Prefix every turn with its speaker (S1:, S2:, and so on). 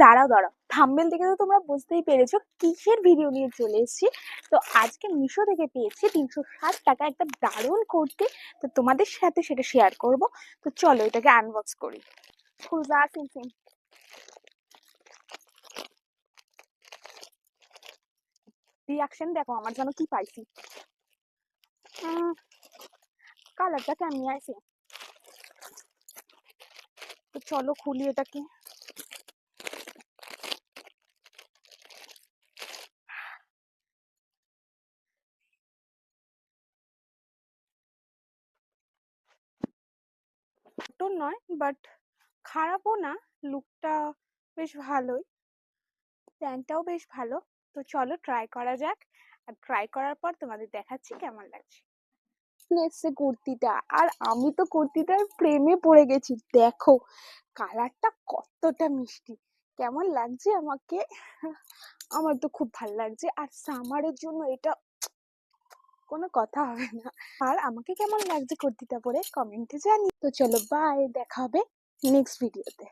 S1: দাঁড়াও দাঁড়াও, থাম্বনেল দেখে তো তোমরা বুঝতেই পেরেছো কিসের ভিডিও নিয়ে চলে এসেছি। তো আজকে মিশো থেকে পেয়েছি 360 টাকা একটা দারুণ কুর্তি। তো তোমাদের সাথে সেটা শেয়ার করব। তো চলো এটাকে আনবক্স করি। খুলজা সিনসিন রিয়াকশন দেখো আমার যেন কি পাইছি। কালারটা কেমন আছে, তো চলো খুলি এটাকে। ছোট নয় বাট খারাপও না, লুকটা বেশ ভালোই, প্যান্টটাও বেশ ভালো। তো চলো ট্রাই করা যাক, আর ট্রাই করার পর তোমাদের দেখাচ্ছি কেমন লাগছে। এসছে কুর্তিটা, আর আমি তো কুর্তিটার প্রেমে পড়ে গেছি। দেখো কালারটা কতটা মিষ্টি, কেমন লাগছে আমাকে। আমার তো খুব ভালো লাগছে, আর সামারের জন্য এটা কোনো কথা হবে না। আর আমাকে কেমন লাগছে কুর্তিটা পরে কমেন্টে জানি। তো চলো বাই, দেখা হবে নেক্সট ভিডিওতে।